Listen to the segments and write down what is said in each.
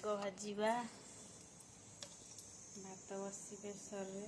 भाजिबा भात बसी प्रेसर रे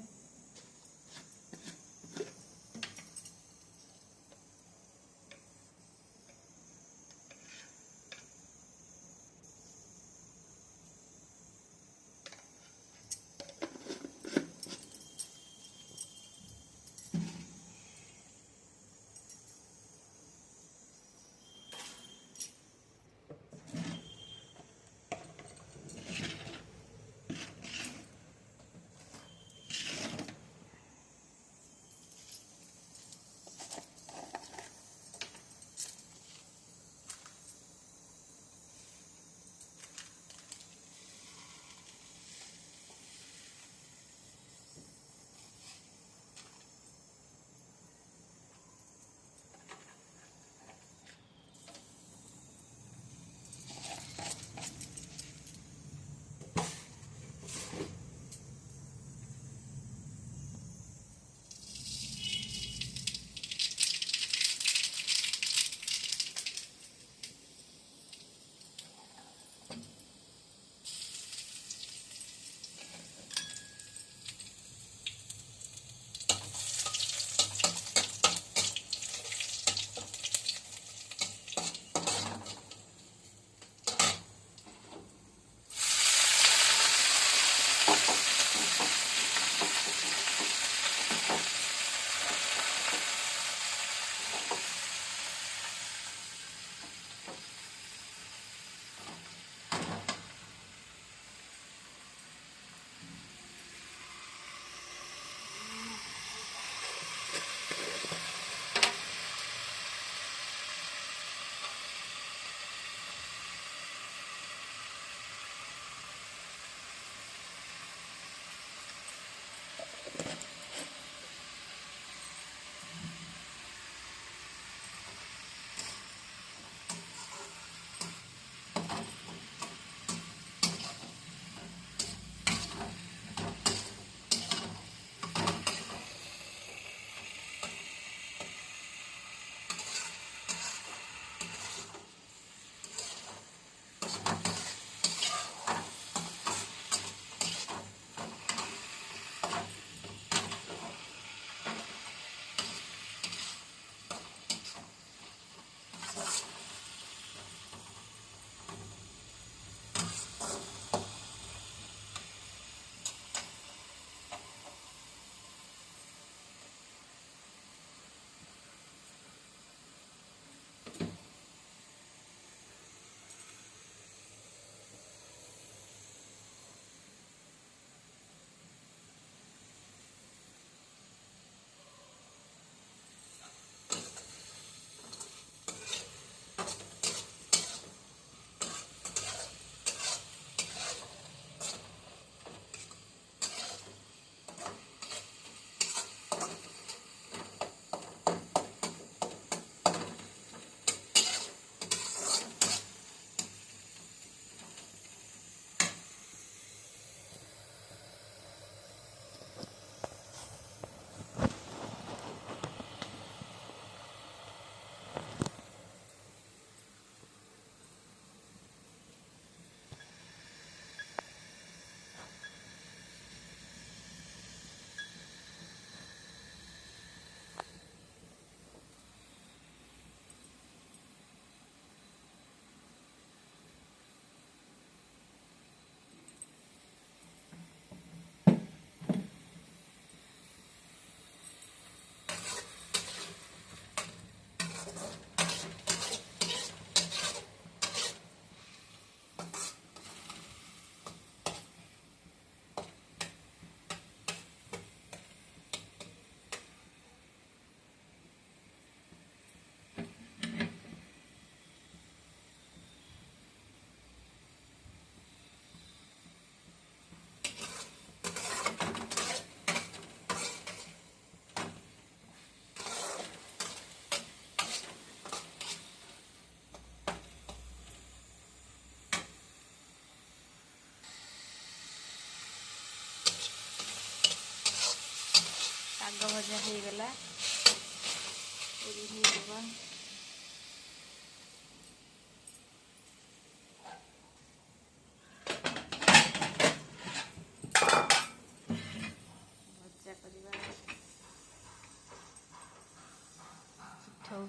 शाग भजा हो गला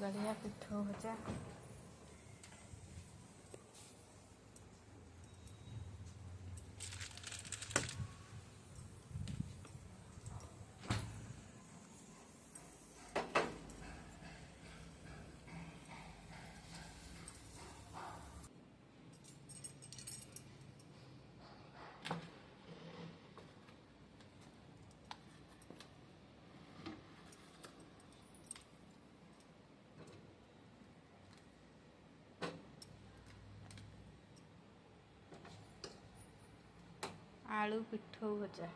बढ़िया पिठो भजा। आलू पिठो भजा।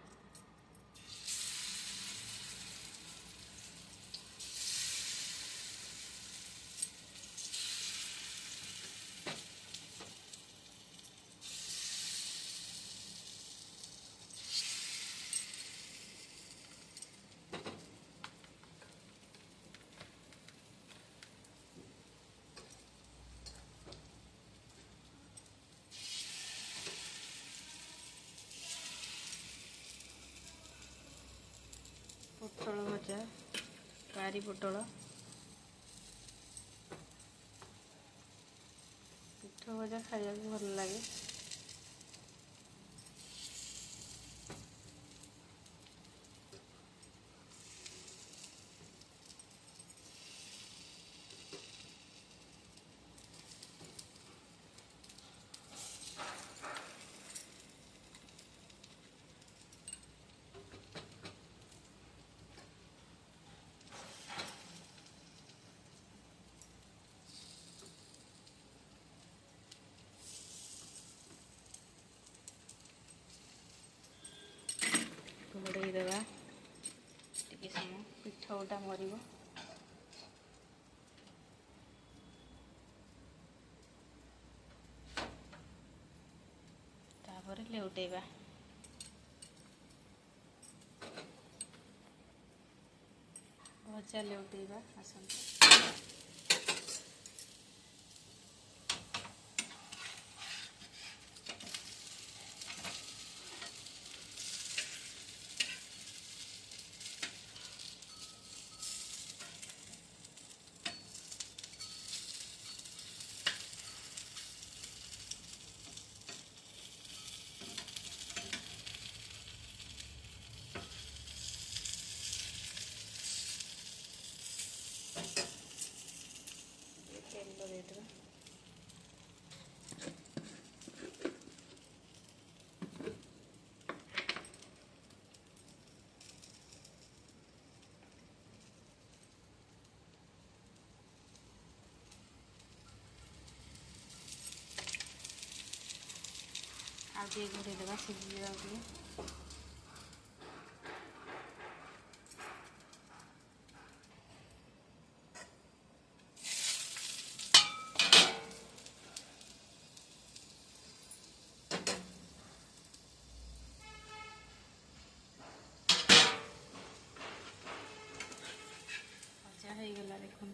पोटल भजा, पारी पोटल पिठो भजा खाया भल लगे। घोड़े देवा टिके समय पिठोटा मरिबो। तापर लेउटेबा। भजा लेउटेबा आसंता। तेल देदेबा। आगे घोड़े देवा सीझी जाए। भजा हो गला देखो।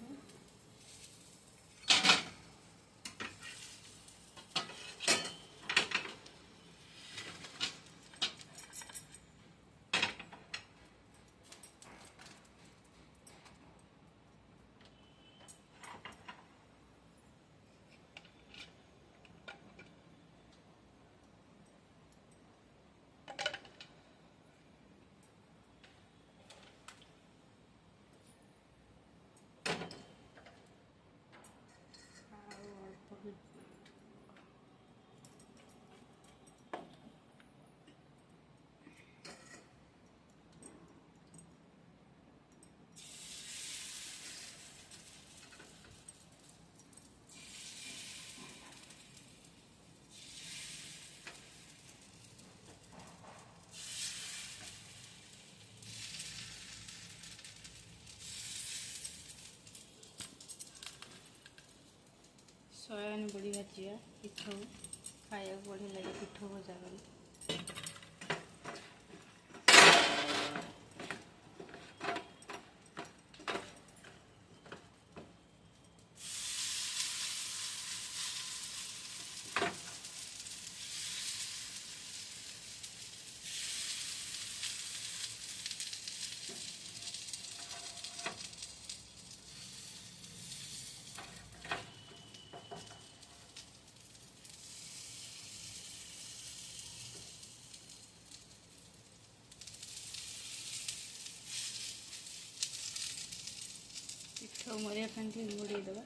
सोयाबीन बड़ी भाजिया पिठो खाया बढ़िया लगे। पिठो भजा करी पिठाକୁ ମରିବା ପାଇଁ ଟିକେ ଘୋଡ଼େଇ ଦେବା।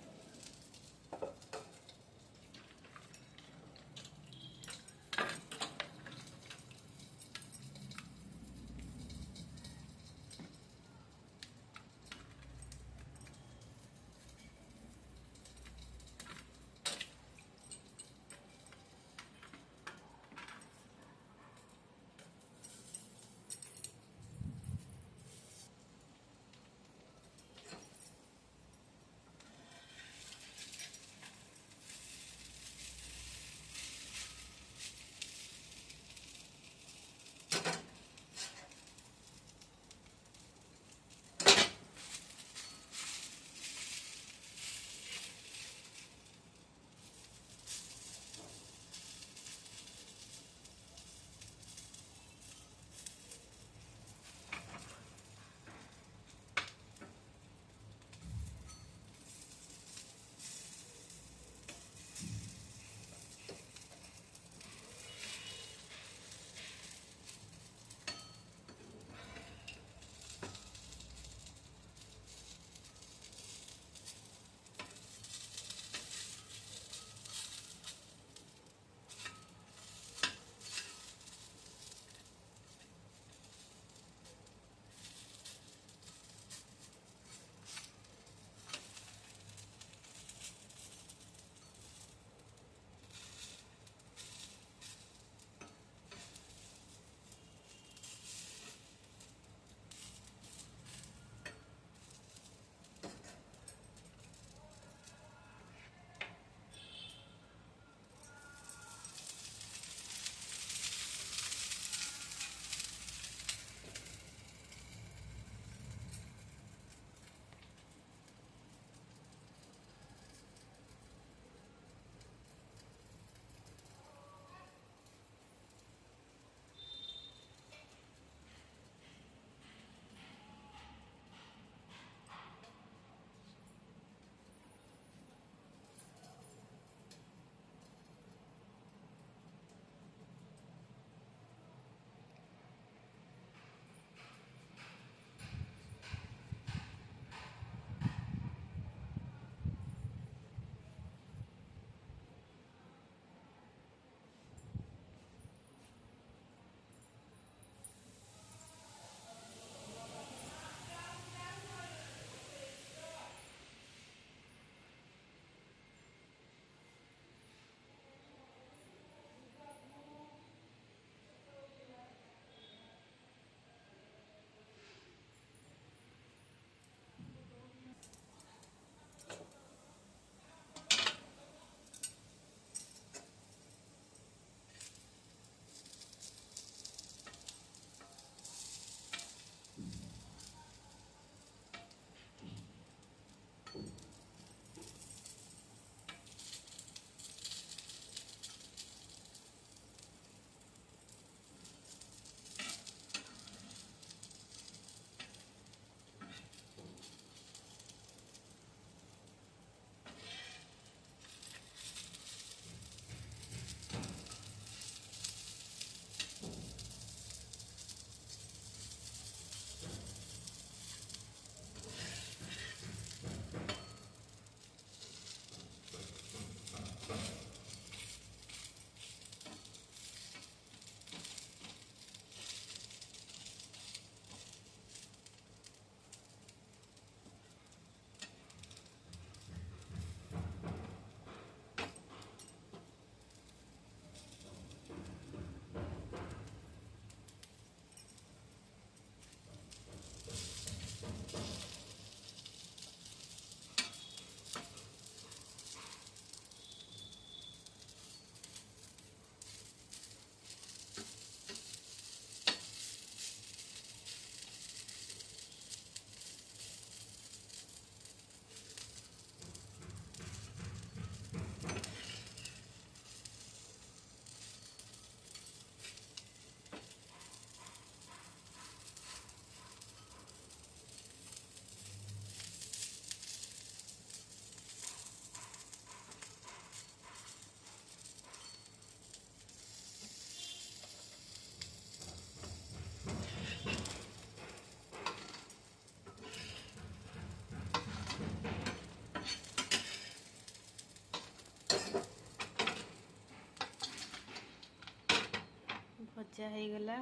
भजा हो गला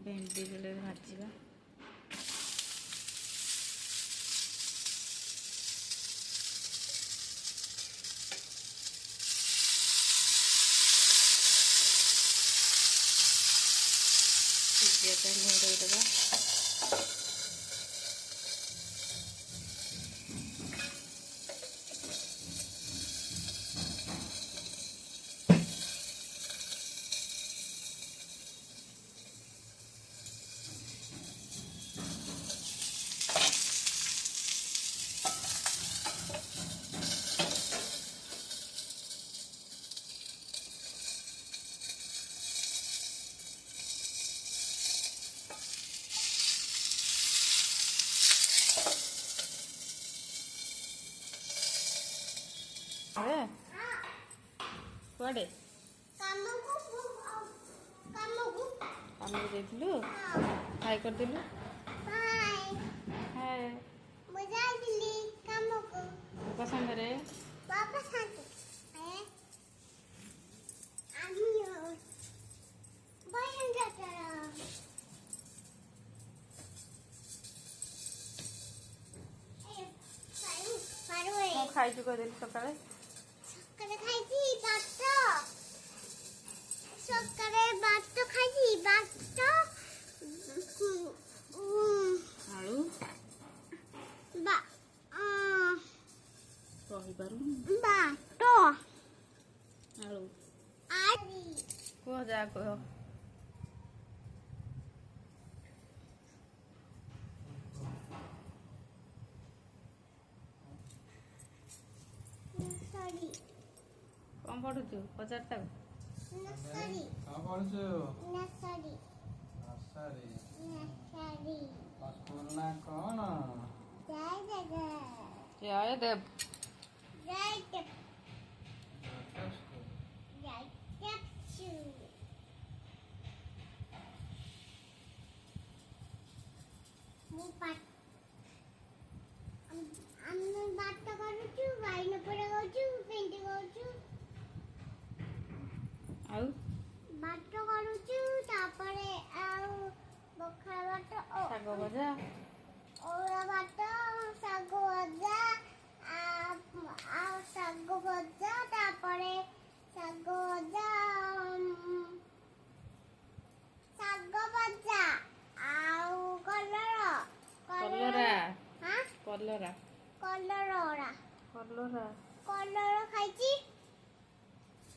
भेंडी बेले भाजवा घोड़े देवा କୁଆଡ଼େ କାମକୁ ଯାଇଥିଲୁ ହାଇ କରିଦେଲୁ ହାଏ ବାପା ସାଙ୍ଗରେ ମୁଁ ଖାଇଛୁ କହିଦେଲି ସକାଳେ ଆଳୁ କହିପାରୁନି ଆଳୁ କୁହ ଯାହା କୁହ କଣ ପଢୁଛୁ ପଚାର ତାକୁ ଜୟଦେବ ଆମେ ବାଟ କରୁଛୁ ଗାଈ ନପଡ଼ା କରୁଛୁ ପେଣ୍ଟି କରୁଛୁ ଆଉ ବାଟ କରୁଛୁ ତାପରେ ଆଉ ପଖାଳ ବାଟ ଶାଗ ଭଜା ଅରୁଆ ବାଟ ଶାଗ ଭଜା ଆଉ ଶାଗ ଭଜା ତାପରେ ଶାଗ ଭଜା ଆଉ କଲରା କଲରା ଖାଇଛି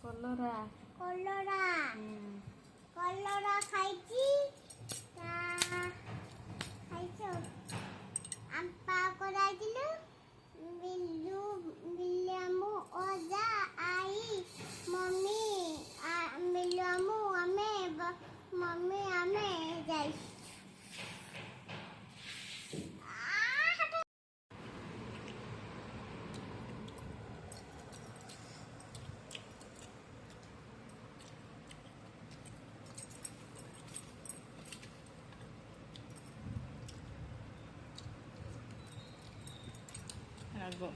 କଲରା କଲରା ଖାଇଛି ଆପା କରାଇଥିଲୁ ବିଲୁ ଅଜା ଆଈ ମମ୍ମି ବିଲୁ ଆମେ ଯାଇଛୁ ରାଗ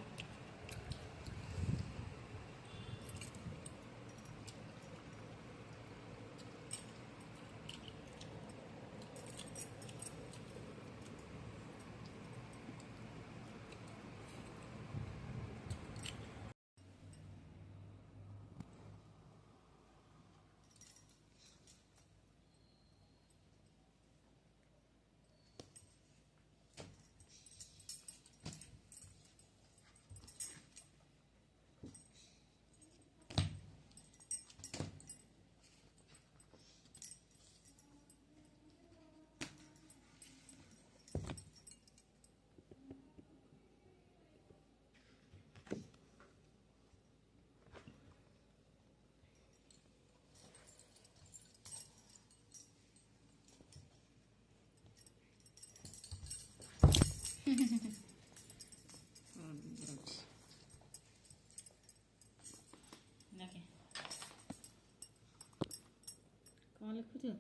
कौन लिखुଛୁ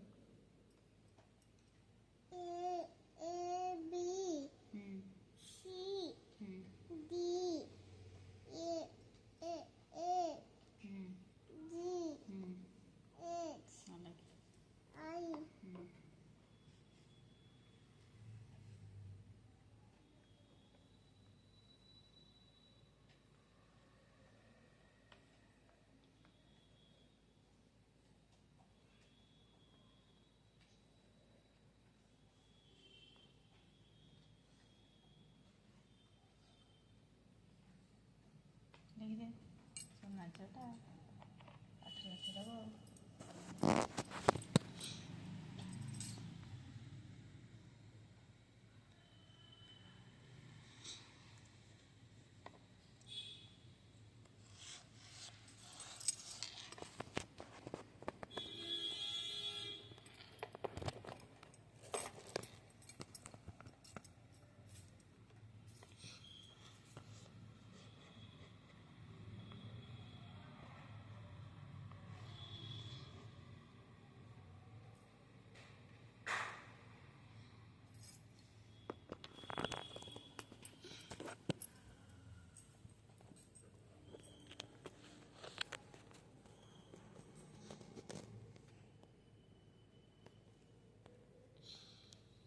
I ଲେଖିଦେ ସୁନା ଝିଅଟା ପାଠ ଲେଖିଦେବ।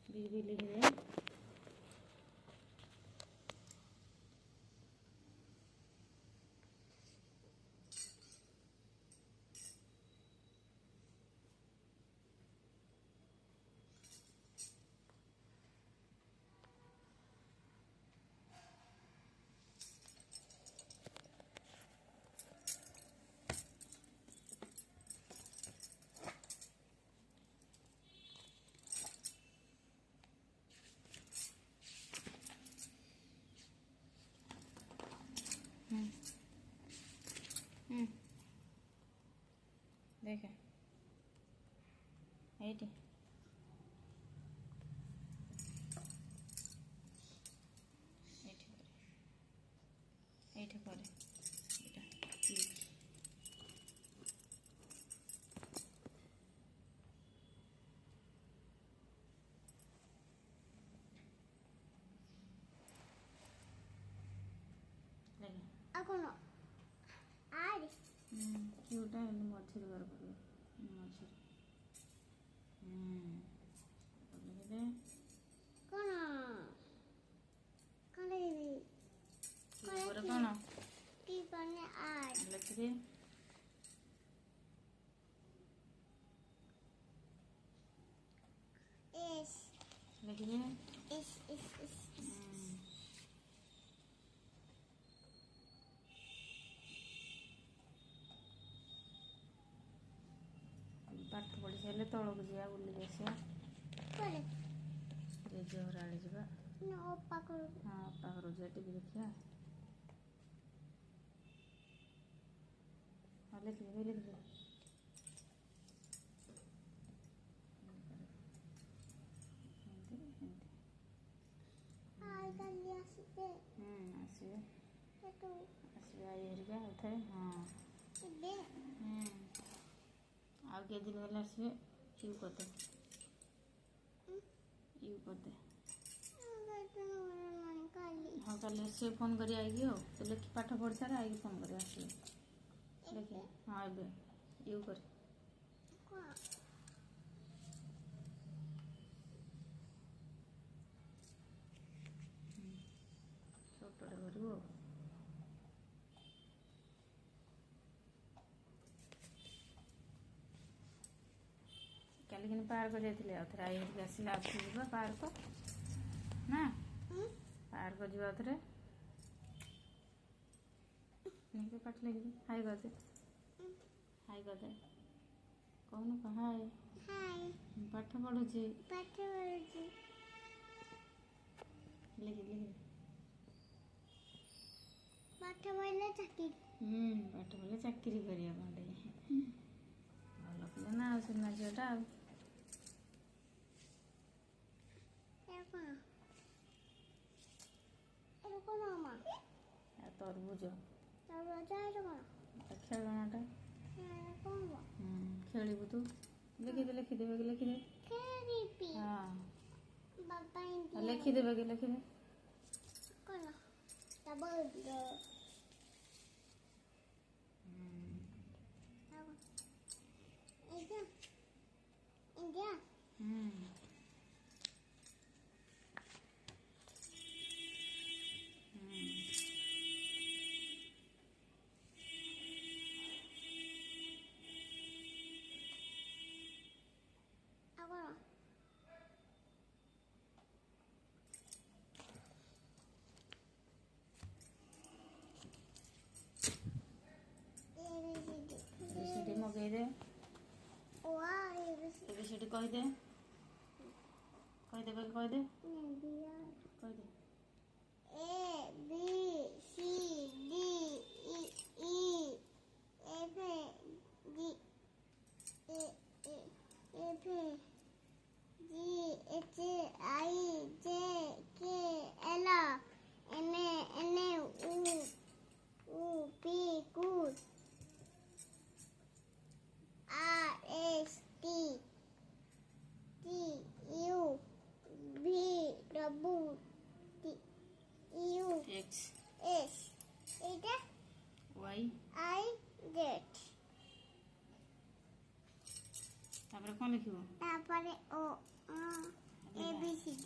भी लिख दे। देखे एटी एटी करे कौन आर क्यूटा मझे बार पड़े मझे कौन कौन कौन की बने आर लिखिदे एस लिखिदे एस पाठ पढ़ी सारे तौक जा बुलिक आसा बोले जेजे घर आड़े जा नो पाकर हाँ पाखर जा टी देखा हाँ लिखिदे लिखिदे आई गली आसीबे आसबे तो आसबे आई हरिका थे हाँ इबे आउ के दिन गले आसबे यू करदे यू करदे हाँ कल से फोन कर आएगी हो तो लिखी पाठ पढ़ सारा आएगी फोन कर आसबे लिखे हाँ ए यू कर छोटे करू काली कि पार्क जाइए आउ थे आई आसला आस पार्क ना पार्क जा थे पाठ लिखिदे हाई करदे कहून कह हाय हाय पाठ पढ़ुची पाठ पढ़ुची लिखिदे पाठ पढ़ले चाकरी पाठ पढ़ले चाकरी करिया पांडे भल पिला ना सुना झीटा कौन मामा तरबुज कौन खेलनाटा कौन खेलबू तू लिखिदे लिखिदे खेरीपी हाँ बाबा इंडिया लिखिदे कौन डबल इंडिया କହିଦେ କହିଦେ ବେଗ କହିଦେ କହିଦେ A B C D E F G F G H I J K L M N O P Q R S T U V W U X S এটা Y I Z ତାପରେ କ'ଣ ଲେଖିବ তারপরে O A B C D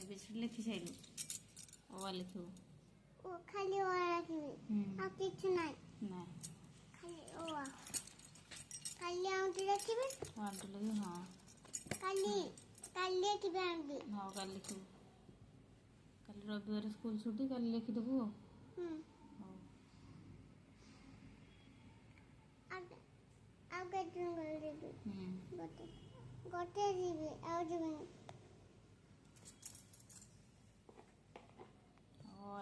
A B C D লেখি সাইলু ও লেখিব ও খালি ও রাখবি আর কিছু নাই না খালি ও কালি আউটি রাখবি ওয়ান টু লেখি হ্যাঁ কালি কালি রাখবি আউটি হ্যাঁ কালি লেখিব কালি রবিবার স্কুল ছুটি কালি লেখিদেবু হুম ହଉ ଆଉ କେତେ ଜଣ ଯିବି ଗୋଟେ ଗୋଟେ ଯିବି ଆଉ ଯିବିନି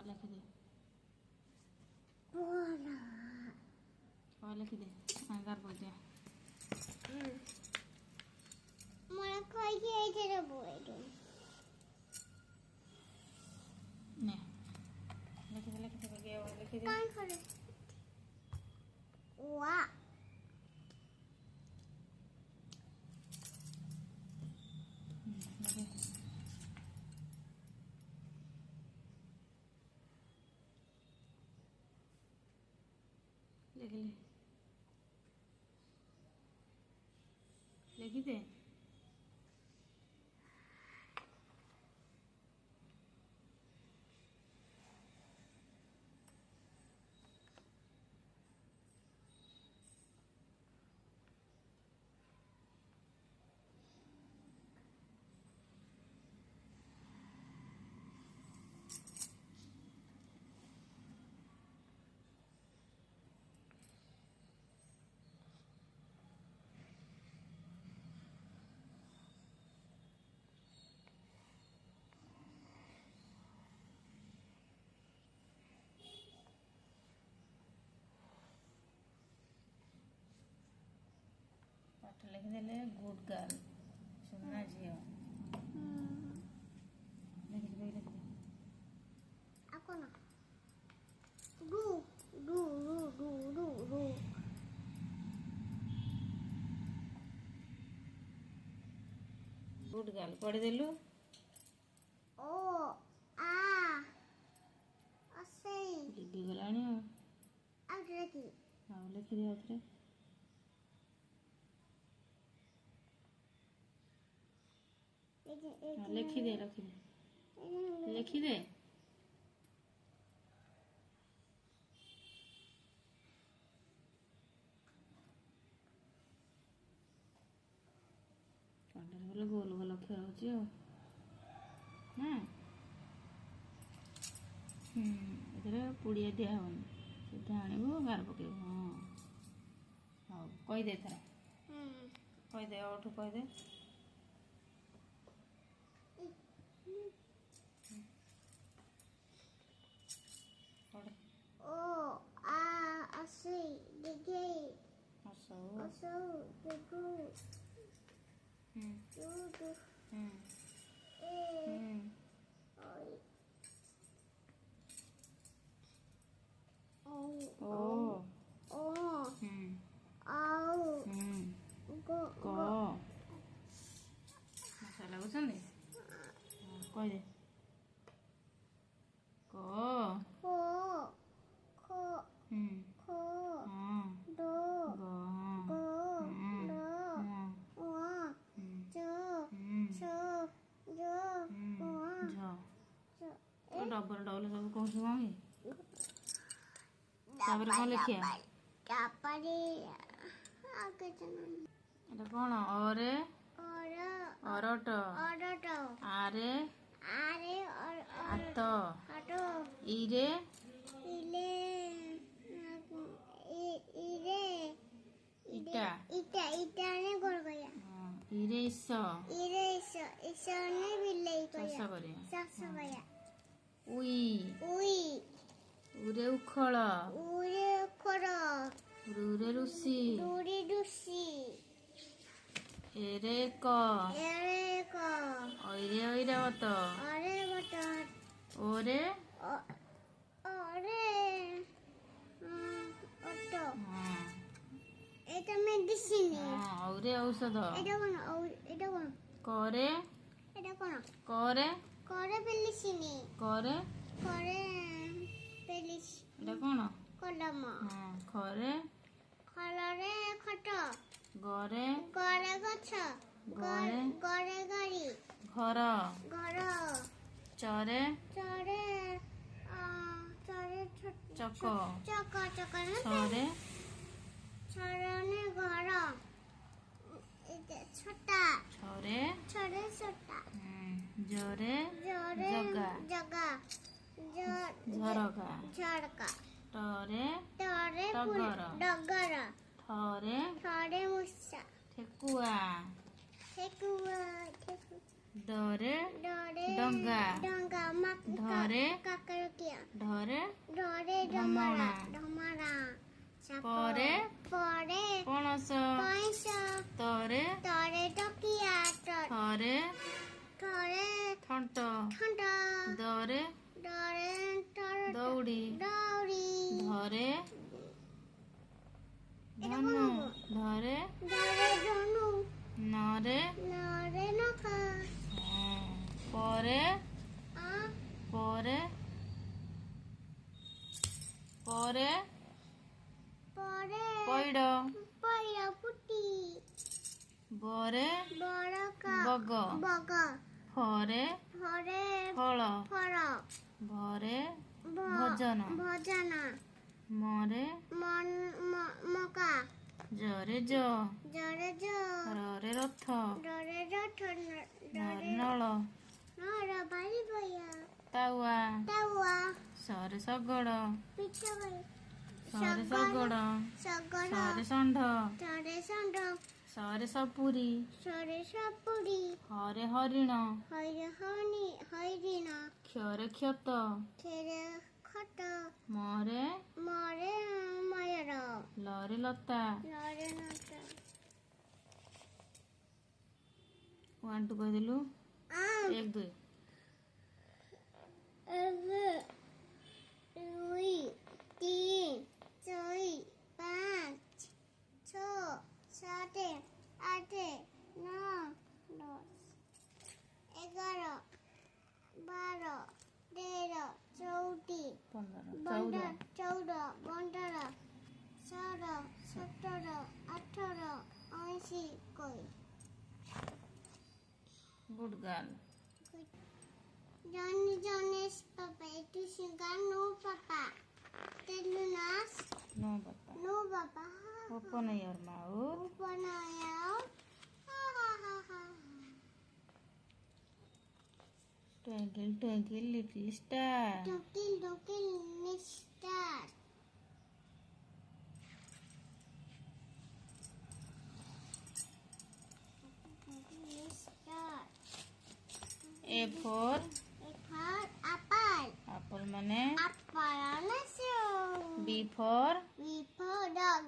ଲେଖିଦେ Voilà. ଲେଖିଦେ ଆଙ୍ଗାର ପଇଦିଆ मला खायची यायचे रे बोयडे ନେ ଲେଖିଦେ ଲେଖିଦେ ଲେଖିଦେ काय करे वा ଲେଖିଲେ ଲେଖିଦେ ପାଠ ଲେଖିଦେଲେ ଗୁଡ୍ ଗାର୍ଲ ସୁନା ଝିଅ ଲେଖିଦେ ଲେଖିଦେ Ako na. Du, du, du, du, du, du. Good girl ପଢ଼ିଦେଲୁ O, A. Asay. ଲିଭିଗଲାଣି ଆଉ Agraki. ଆଉ ଲେଖିଦେ ଆଉଥରେ ଲେଖିଦେ ଲେଖିଦେ ଲେଖିଦେ କଣ୍ଟାରେ ବୋଲେ ଗୋଲ ଗୋଲ ଅକ୍ଷର ହେଉଛି ଆଉ ନା ଏଥିରେ ପୁଡ଼ିଆ ଦିଆହେବନି ସିଧା ଆଣିବୁ ଗାର ପକେଇବୁ ହଁ ହଉ କହିଦେ ଏଥର କହିଦେ ଅଠୁ କହିଦେ ପଢ଼େ O, A. Asay. Digay. ହସ Asaw. Digu. Du, du. E. Oy. O. ଓ O. Au. Go. କ ମଶା ଲାଗୁଛନ୍ତି କହିଦେ କ Ko. Ko. Ko. ହଁ Do. ଗ Go. ହଁ Do. ହଁ Wa. Jo. Cho. Jo. Wa. ଝ Jo. Double double ସବୁ କହୁଛୁ କ'ଣ କି ତାପରେ କ'ଣ ଲେଖିବା ତାପରେ ଆଉ କିଛି ନାହିଁ ଏଟା କ'ଣ ଅରେ ଅର ଅରଟ ଅରଟ ଆରେ ଆରେ ଆତ ଅଟ ଇରେ ଇଲେ ଇରେ ଇଟା ଇଟା ଇଟାରେ ଗୋଳ କରିବା ଇସ ଈଶନେ ବିଲେଇ ଚାଷ କହିବା କରିବା। ଚାଷ କହିବା ଉଇ ଉଇ ଉରେ ଉଖଳ ଉରେ ଖର ରୁରେ ଋଷି ରୁରି ଋଷି ଏରେ ଏକ ଏରେ ଏକ ଐରେ ଐରାବତ ଅରେ ବଟ ଓରେ ଅରେ ଅଟ ହଁ এটা মেডিসিন ଔରେ ଔଷଧ এটা কোন এটা কোন କରେ এটা কোন କରେ করে পেলিসিনি କରେ করে পেলিস ଏଟା କ'ଣ? কলম ହଁ ଖରେ খলরে খট ଗରେ গড়ে গছ গড়ে গড়ে গাড়ি ଘର ঘর ଚରେ চরে চরে ଚକ চক চক ଛରେ ছরনে ঘর ছোটা ଛରେ ছরে ছোটা ଜରେ জরে ଜଗା জগা ଝରକା ঝড়কা ଟରେ তরে ଟଗର ডগর ଥରେ থরে মুসা ଠେକୁଆ ঠেকুয়া ଦରେ ডরে ଡଙ୍ଗା ডঙ্গা ধরে কাকরকিয়া ଢରେ ডরে ঢমଣା। ঢমরা পরে পরে ପଣସ পয়স ତରେ তরে টকিয়া ଥରେ থরে ଥଣ୍ଟ ঠন্ড ଦରେ ডরে ଦଉଡ଼ି দৌড়ি ଧରେ ଧନୁ ଧରେ ডরে ধনু ନରେ নরে নখ ପରେ আ ପରେ ପରେ পরে ପଇଡ଼ পয়রা পুটি ବରେ বড়কা ବଗ বগ ଫରେ ফরে ଫଳ ফর ଭରେ ଭଜନ ভজন ମରେ মন মকা ଜରେ ଜ জরে জ ରରେ ରଥ ডরে রঠ ନରେ ନଳ নর বাড়ি বইয়া ତାୱା তাওয়া ସରେ ଶଗଡ଼ পিঠা বই ସରେ ଶଗଡ଼ সগড় ସରେ ଷଣ୍ଢ চরে সন্ড ସରେ ସପୁରୀ সরে সপুরি ହରେ ହରିଣ হইরে হনি হইরিন କ୍ଷରେ କ୍ଷତ খেরে খট ମରେ মরে ময়ূর ଲରେ ଲତା লরে নট 1 2 କହିଦେଲୁ আম 1 2 দুই তিন চারি পাঁচ ছ সাত আট নয় 10 11 12 13 14 15 14 16 17 18 19 কই good girl Johnny Johnny's papa itu singgah no papa. Telunas no papa no papa. open your mouth Open ya. Ha ha ha ha. twinkle twinkle little star Dokil Mister. Mister. A for Apple. apple ମାନେ Apple anasu. B for Before dog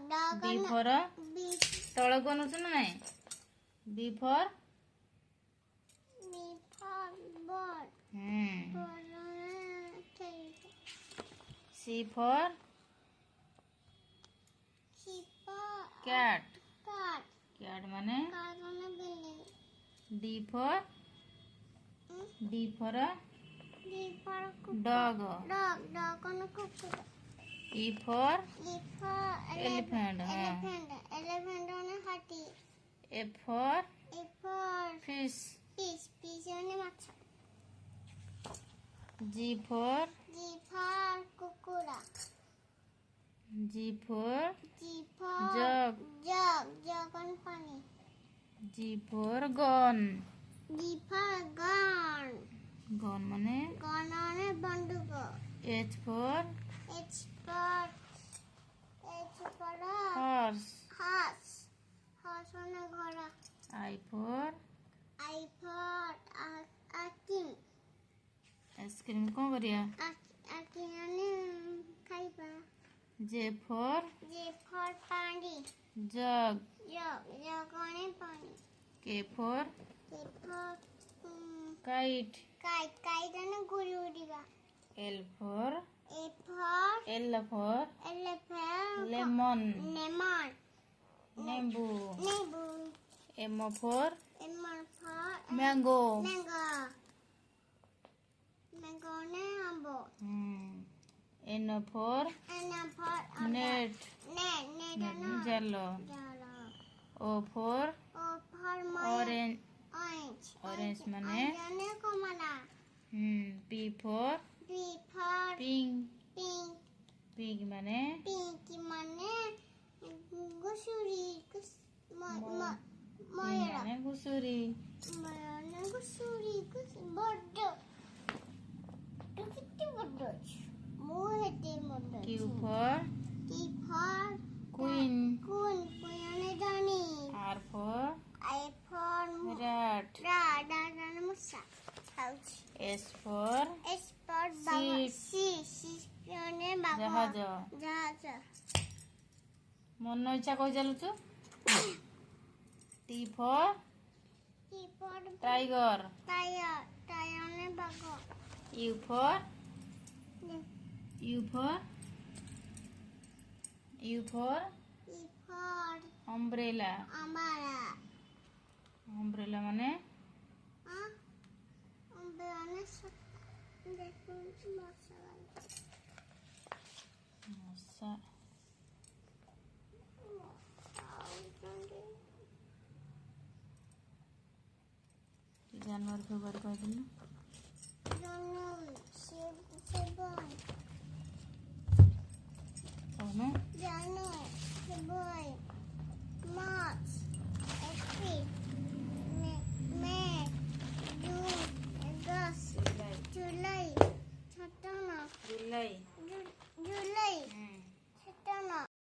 B for ତଳକୁ ଅନୁଛୁ ନା ନାଇଁ B for Before bird. C for cat cat ମାନେ D for dog E for elephant Elephant on a hati. F for For fish fish on a match. G for For kukura. G for For jug jug on funny. G for gun For gun. gun মানে Gun on a bandugo. H for H for horse horse. Horse on a gora. I for କରିବା? ଆଖି ମାନେ ଖାଇବା। J for ପାଣି। jug. ଜଗଣେ ପାଣି। K for kite. କାଇଦାନ ଗୁଡ଼ି ଉଡ଼ିବା। L for elephant lemon. lemon Nembu. nebu M for elephant mango. mango ne ambo N for net. ଜାଲ. O for orange. Orange ମାନେ କମଲା। P for pink. pink ମାନେ ପିଙ୍କି ମାନେ ଘୁଷୁରୀ ମାନେ ଘୁଷୁରୀ. ଘୁଷୁରୀ ବଡ କେତେ ବଡ ଅଛି ମୁଁ ହେତେ ବଡ Q for queen. କୁଇନେ ଜାଣି R for ଆଇଫୋନ rat. ରାଡାଡାନ ମୂଷା ଖାଉଛି। S for ଏସ୍ପଟ ବାଘ ଜାହାଜ. ଜାହାଜ ମନ ଇଚ୍ଛା କହି ଚାଲୁଛୁ. T for tiger. ଟାୟର ବାଘ U for umbrella. আমারা umbrella ମାନେ ମଶା. ଜାନୁଆରୀ ଫେବୃଆରୀ କହିଥିଲି ନା.